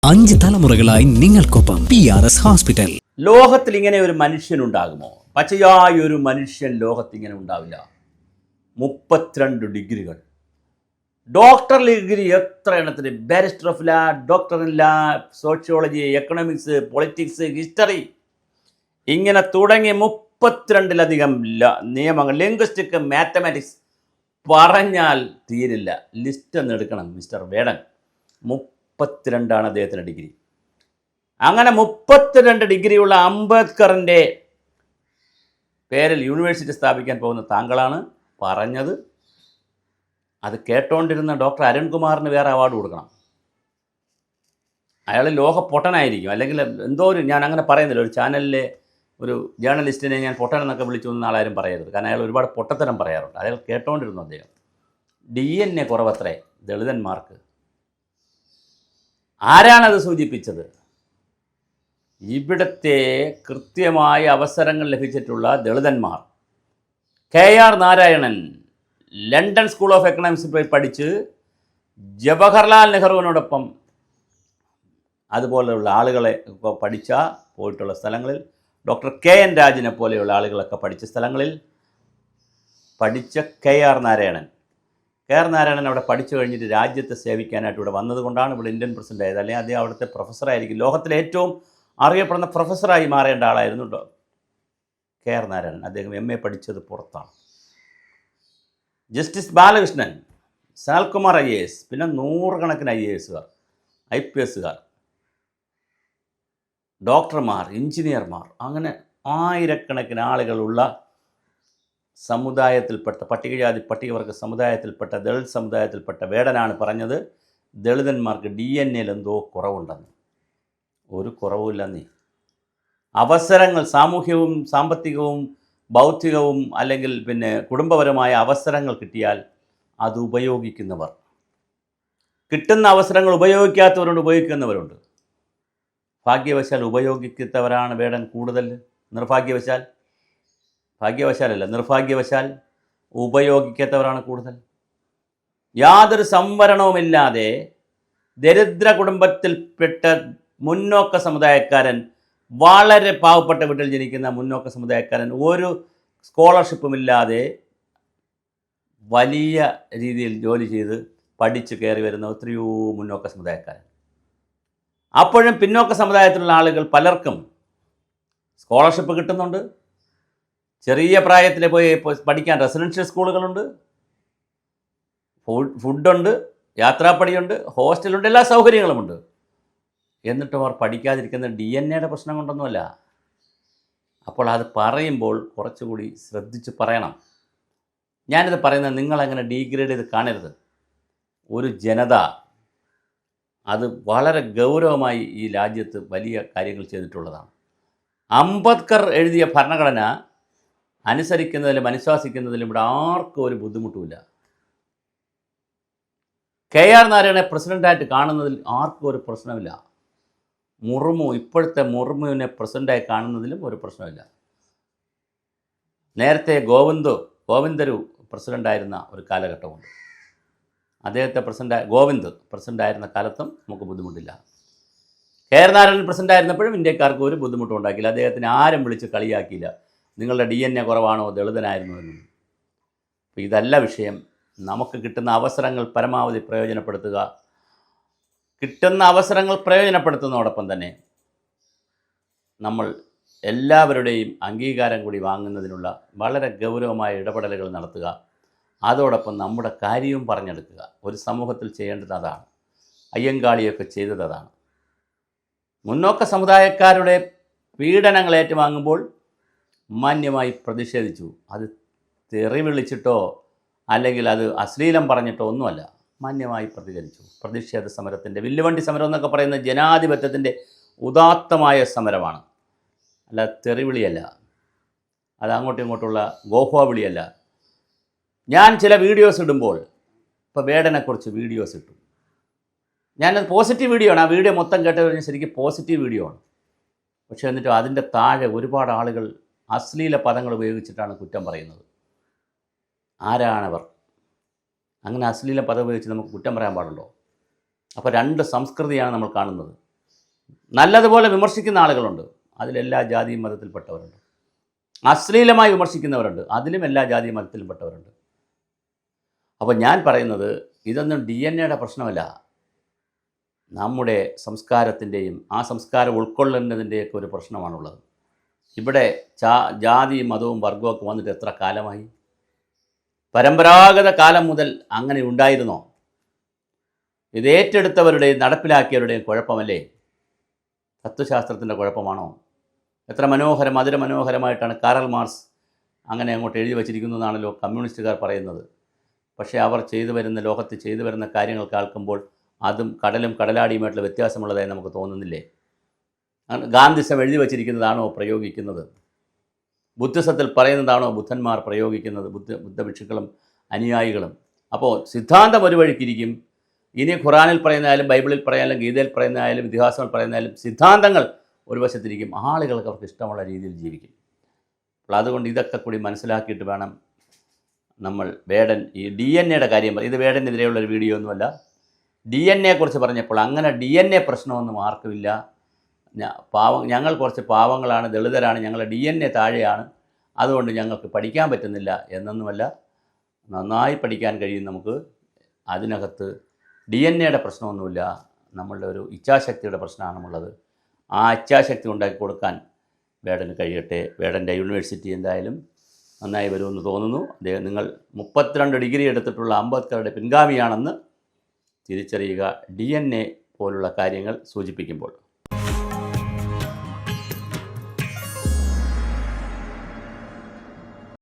5 തലമുറകളായി നിങ്ങൾക്കൊപ്പം PRS hospital. ലോകത്തിൽ ഇങ്ങനെ ഒരു മനുഷ്യനുണ്ടാകുമോ? പച്ചയായ ഒരു മനുഷ്യൻ ലോകത്ത് ഇങ്ങനെ ഉണ്ടാവില്ല. 32 ഡിഗ്രികൾ. ഡോക്ടർ ഡിഗ്രി എത്ര എണ്ണത്തിന്? Barrister of La, doctor in ലാ, സോഷ്യോളജി, എക്കണോമിക്സ്, പൊളിറ്റിക്സ്, ഹിസ്റ്ററി, ഇങ്ങനെ തുടങ്ങി 32ലധികം നിയമങ്ങൾ, ലിംഗ്വിസ്റ്റിക്, മാത്തമാറ്റിക്സ്, പറഞ്ഞാൽ തീരില്ല. ലിസ്റ്റ് ഒന്ന് എടുക്കണം മിസ്റ്റർ വേടൻ. 32 അദ്ദേഹത്തിൻ്റെ ഡിഗ്രി. അങ്ങനെ 32 ഡിഗ്രിയുള്ള അംബേദ്കറിൻ്റെ പേരിൽ യൂണിവേഴ്സിറ്റി സ്ഥാപിക്കാൻ പോകുന്ന താങ്കളാണ് പറഞ്ഞത്. അത് കേട്ടോണ്ടിരുന്ന ഡോക്ടർ അരുൺകുമാറിന് വേറെ അവാർഡ് കൊടുക്കണം. അയാൾ ലോക പൊട്ടനായിരിക്കും, അല്ലെങ്കിൽ എന്തോ ഒരു, ഞാൻ അങ്ങനെ പറയുന്നില്ല, ഒരു ചാനലിലെ ഒരു ജേർണലിസ്റ്റിനെ ഞാൻ പൊട്ടൻ എന്നൊക്കെ വിളിച്ചു എന്ന് ആളാരും പറയരുത്. കാരണം അയാൾ ഒരുപാട് പൊട്ടത്തരം പറയാറുണ്ട്. അയാൾ കേട്ടോണ്ടിരുന്നു. അദ്ദേഹം DNA കുറവത്രേ ദളിതന്മാർക്ക്. ആരാണത് സൂചിപ്പിച്ചത്? ഇവിടുത്തെ കൃത്യമായ അവസരങ്ങൾ ലഭിച്ചിട്ടുള്ള ദളിതന്മാർ. KR Narayanan London school of എക്കണോമിക്സിൽ പോയി പഠിച്ച് ജവഹർലാൽ നെഹ്റുവിനോടൊപ്പം അതുപോലെയുള്ള ആളുകളെ പഠിച്ച പോയിട്ടുള്ള സ്ഥലങ്ങളിൽ, ഡോക്ടർ KN രാജിനെ പോലെയുള്ള ആളുകളൊക്കെ പഠിച്ച സ്ഥലങ്ങളിൽ പഠിച്ച KR നാരായണൻ അവിടെ പഠിച്ചു കഴിഞ്ഞിട്ട് രാജ്യത്തെ സേവിക്കാനായിട്ട് ഇവിടെ വന്നതുകൊണ്ടാണ് ഇവിടെ ഇന്ത്യൻ പ്രസിഡന്റ് ആയത്. അല്ലെങ്കിൽ അദ്ദേഹം അവിടുത്തെ പ്രൊഫസറായിരിക്കും. ലോകത്തിലെ ഏറ്റവും അറിയപ്പെടുന്ന പ്രൊഫസറായി മാറേണ്ട ആളായിരുന്നു KR നാരായണൻ. അദ്ദേഹം MA പഠിച്ചത് പുറത്താണ്. ജസ്റ്റിസ് ബാലകൃഷ്ണൻ, സനൽകുമാർ IAS, പിന്നെ നൂറുകണക്കിന് IASകാർ, IPSകാർ, ഡോക്ടർമാർ, എഞ്ചിനീയർമാർ, അങ്ങനെ ആയിരക്കണക്കിന് ആളുകളുള്ള സമുദായത്തിൽപ്പെട്ട പട്ടികജാതി പട്ടികവർഗ സമുദായത്തിൽപ്പെട്ട ദളിത് സമുദായത്തിൽപ്പെട്ട വേടനാണ് പറഞ്ഞത് ദളിതന്മാർക്ക് DNA എന്തോ കുറവുണ്ടെന്ന്. ഒരു കുറവുമില്ലെന്നേ. അവസരങ്ങൾ, സാമൂഹ്യവും സാമ്പത്തികവും ബൗദ്ധികവും അല്ലെങ്കിൽ പിന്നെ കുടുംബപരമായ അവസരങ്ങൾ കിട്ടിയാൽ അത് ഉപയോഗിക്കുന്നവർ, കിട്ടുന്ന അവസരങ്ങൾ ഉപയോഗിക്കാത്തവരുണ്ട്, ഉപയോഗിക്കുന്നവരുണ്ട്. ഭാഗ്യവശാൽ ഉപയോഗിക്കുന്നവരാണ് വേടൻ കൂടുതൽ. നിർഭാഗ്യവശാൽ ഉപയോഗിക്കാത്തവരാണ് കൂടുതൽ. യാതൊരു സംവരണവുമില്ലാതെ ദരിദ്ര കുടുംബത്തിൽപ്പെട്ട മുന്നോക്ക സമുദായക്കാരൻ, വളരെ പാവപ്പെട്ട വീട്ടിൽ ജനിക്കുന്ന മുന്നോക്ക സമുദായക്കാരൻ, ഒരു സ്കോളർഷിപ്പുമില്ലാതെ വലിയ രീതിയിൽ ജോലി ചെയ്ത് പഠിച്ച് കയറി വരുന്ന എത്രയോ മുന്നോക്ക സമുദായക്കാരൻ. അപ്പോഴും പിന്നോക്ക സമുദായത്തിലുള്ള ആളുകൾ പലർക്കും സ്കോളർഷിപ്പ് കിട്ടുന്നുണ്ട്. ചെറിയ പ്രായത്തിൽ പോയി പഠിക്കാൻ റെസിഡൻഷ്യൽ സ്കൂളുകളുണ്ട്, ഫുഡുണ്ട്, യാത്രാപ്പടിയുണ്ട്, ഹോസ്റ്റലുണ്ട്, എല്ലാ സൗകര്യങ്ങളുമുണ്ട്. എന്നിട്ടും അവർ പഠിക്കാതിരിക്കുന്ന DNA പ്രശ്നം കൊണ്ടൊന്നുമല്ല. അപ്പോൾ അത് പറയുമ്പോൾ കുറച്ചുകൂടി ശ്രദ്ധിച്ച് പറയണം. ഞാനിത് പറയുന്നത് നിങ്ങളങ്ങനെ ഡീഗ്രേഡ് ചെയ്ത് കാണരുത്. ഒരു ജനത അത് വളരെ ഗൗരവമായി ഈ രാജ്യത്ത് വലിയ കാര്യങ്ങൾ ചെയ്തിട്ടുള്ളതാണ്. അംബേദ്കർ എഴുതിയ ഭരണഘടന അനുസരിക്കുന്നതിലും അനുശാസിക്കുന്നതിലും ഇവിടെ ആർക്കും ഒരു ബുദ്ധിമുട്ടുമില്ല. KR നാരായണനെ പ്രസിഡൻ്റായിട്ട് കാണുന്നതിൽ ആർക്കും ഒരു പ്രശ്നമില്ല. ഇപ്പോഴത്തെ മുർമുവിനെ പ്രസിഡൻ്റായി കാണുന്നതിലും ഒരു പ്രശ്നമില്ല. നേരത്തെ ഗോവിന്ദരു പ്രസിഡൻ്റായിരുന്ന ഒരു കാലഘട്ടമുണ്ട്. അദ്ദേഹത്തെ ഗോവിന്ദ് പ്രസിഡൻ്റായിരുന്ന കാലത്തും നമുക്ക് ബുദ്ധിമുട്ടില്ല. KR നാരായണൻ പ്രസിഡൻ്റായിരുന്നപ്പോഴും ഇന്ത്യക്കാർക്ക് ഒരു ബുദ്ധിമുട്ടും ഉണ്ടാക്കിയില്ല. അദ്ദേഹത്തിന് ആരും വിളിച്ച് കളിയാക്കിയില്ല, നിങ്ങളുടെ DNA കുറവാണോ, ദളിതനായിരുന്നു എന്നും. അപ്പോൾ ഇതല്ല വിഷയം. നമുക്ക് കിട്ടുന്ന അവസരങ്ങൾ പരമാവധി പ്രയോജനപ്പെടുത്തുക. കിട്ടുന്ന അവസരങ്ങൾ പ്രയോജനപ്പെടുത്തുന്നതോടൊപ്പം തന്നെ നമ്മൾ എല്ലാവരുടെയും അംഗീകാരം കൂടി വാങ്ങുന്നതിനുള്ള വളരെ ഗൗരവമായ ഇടപെടലുകൾ നടത്തുക. അതോടൊപ്പം നമ്മുടെ കാര്യവും പറഞ്ഞെടുക്കുക. ഒരു സമൂഹത്തിൽ ചെയ്യേണ്ടത് അതാണ്. അയ്യങ്കാളിയൊക്കെ ചെയ്തത് അതാണ്. മുന്നോക്ക സമുദായക്കാരുടെ പീഡനങ്ങൾ ഏറ്റുവാങ്ങുമ്പോൾ മാന്യമായി പ്രതിഷേധിച്ചു. അത് തെറി വിളിച്ചിട്ടോ അല്ലെങ്കിൽ അത് അശ്ലീലം പറഞ്ഞിട്ടോ ഒന്നുമല്ല, മാന്യമായി പ്രതികരിച്ചു. പ്രതിഷേധ സമരത്തിൻ്റെ, വില്ലുവണ്ടി സമരം എന്നൊക്കെ പറയുന്ന ജനാധിപത്യത്തിൻ്റെ ഉദാത്തമായ സമരമാണ്, അല്ല തെറിവിളിയല്ല, അത് അങ്ങോട്ടും ഇങ്ങോട്ടുള്ള ഗോഹോവിളിയല്ല. ഞാൻ ചില വീഡിയോസ് ഇടുമ്പോൾ, ഇപ്പോൾ വേടനെക്കുറിച്ച് വീഡിയോസ് ഇട്ടു, ഞാനത് പോസിറ്റീവ് വീഡിയോ ആണ്. ആ വീഡിയോ മൊത്തം കേട്ട് കഴിഞ്ഞാൽ ശരിക്കും പോസിറ്റീവ് വീഡിയോ ആണ്. പക്ഷേ എന്നിട്ട് അതിൻ്റെ താഴെ ഒരുപാട് ആളുകൾ അശ്ലീല പദങ്ങൾ ഉപയോഗിച്ചിട്ടാണ് കുറ്റം പറയുന്നത്. ആരാണവർ? അങ്ങനെ അശ്ലീല പദം ഉപയോഗിച്ച് നമുക്ക് കുറ്റം പറയാൻ പാടുണ്ടോ? അപ്പോൾ രണ്ട് സംസ്കൃതിയാണ് നമ്മൾ കാണുന്നത്. നല്ലതുപോലെ വിമർശിക്കുന്ന ആളുകളുണ്ട്, അതിലെല്ലാ ജാതിയും മതത്തിൽപ്പെട്ടവരുണ്ട്. അശ്ലീലമായി വിമർശിക്കുന്നവരുണ്ട്, അതിലും എല്ലാ ജാതിയും മതത്തിൽപ്പെട്ടവരുണ്ട്. അപ്പോൾ ഞാൻ പറയുന്നത് ഇതൊന്നും DNA പ്രശ്നമല്ല, നമ്മുടെ സംസ്കാരത്തിൻ്റെയും ആ സംസ്കാരം ഉൾക്കൊള്ളുന്നതിൻ്റെയൊക്കെ ഒരു പ്രശ്നമാണുള്ളത്. ഇവിടെ ജാതിയും മതവും വർഗമൊക്കെ വന്നിട്ട് എത്ര കാലമായി? പരമ്പരാഗത കാലം മുതൽ അങ്ങനെ ഉണ്ടായിരുന്നോ? ഇത് ഏറ്റെടുത്തവരുടെയും നടപ്പിലാക്കിയവരുടെയും കുഴപ്പമല്ലേ? തത്വശാസ്ത്രത്തിൻ്റെ കുഴപ്പമാണോ? എത്ര മധുരമനോഹരമായിട്ടാണ് കാറൽ മാർക്സ് അങ്ങനെ അങ്ങോട്ട് എഴുതി വച്ചിരിക്കുന്നതാണല്ലോ കമ്മ്യൂണിസ്റ്റുകാർ പറയുന്നത്. പക്ഷേ അവർ ലോകത്ത് ചെയ്തു വരുന്ന കാര്യങ്ങൾ കേൾക്കുമ്പോൾ അതും കടലും കടലാടിയുമായിട്ടുള്ള വ്യത്യാസമുള്ളതായി നമുക്ക് തോന്നുന്നില്ലേ? ഗാന്ധിസം എഴുതി വച്ചിരിക്കുന്നതാണോ പ്രയോഗിക്കുന്നത്? ബുദ്ധിസത്തിൽ പറയുന്നതാണോ ബുദ്ധന്മാർ പ്രയോഗിക്കുന്നത്, ബുദ്ധഭിക്ഷുക്കളും അനുയായികളും? അപ്പോൾ സിദ്ധാന്തം ഒരു വഴിക്കിരിക്കും. ഇനി ഖുറാനിൽ പറയുന്നതായാലും ബൈബിളിൽ പറയാനും ഗീതയിൽ പറയുന്നതായാലും ഇതിഹാസങ്ങൾ പറയുന്നതായാലും സിദ്ധാന്തങ്ങൾ ഒരു വശത്തിരിക്കും, ആളുകൾക്ക് അവർക്ക് ഇഷ്ടമുള്ള രീതിയിൽ ജീവിക്കും. അപ്പോൾ അതുകൊണ്ട് ഇതൊക്കെ കൂടി മനസ്സിലാക്കിയിട്ട് വേണം നമ്മൾ ഈ DNA കാര്യം. ഇത് വേടനെതിരെയുള്ളൊരു വീഡിയോ ഒന്നുമല്ല. DNA കുറിച്ച് പറഞ്ഞപ്പോൾ അങ്ങനെ DNA പ്രശ്നമൊന്നും ആർക്കുമില്ല. ഞങ്ങൾ കുറച്ച് പാവങ്ങളാണ്, ദളിതരാണ്, ഞങ്ങളുടെ DNA താഴെയാണ്, അതുകൊണ്ട് ഞങ്ങൾക്ക് പഠിക്കാൻ പറ്റുന്നില്ല എന്നൊന്നുമല്ല. നന്നായി പഠിക്കാൻ കഴിയും നമുക്ക്. അതിനകത്ത് DNA പ്രശ്നമൊന്നുമില്ല, നമ്മളുടെ ഒരു ഇച്ഛാശക്തിയുടെ പ്രശ്നമാണുള്ളത്. ആ ഇച്ഛാശക്തി ഉണ്ടാക്കി കൊടുക്കാൻ വേടന് കഴിയട്ടെ. വേടൻ്റെ യൂണിവേഴ്സിറ്റി എന്തായാലും നന്നായി വരുമെന്ന് തോന്നുന്നു. നിങ്ങൾ 32 ഡിഗ്രി എടുത്തിട്ടുള്ള അംബേദ്കറുടെ പിൻഗാമിയാണെന്ന് തിരിച്ചറിയുക, DNA പോലുള്ള കാര്യങ്ങൾ സൂചിപ്പിക്കുമ്പോൾ.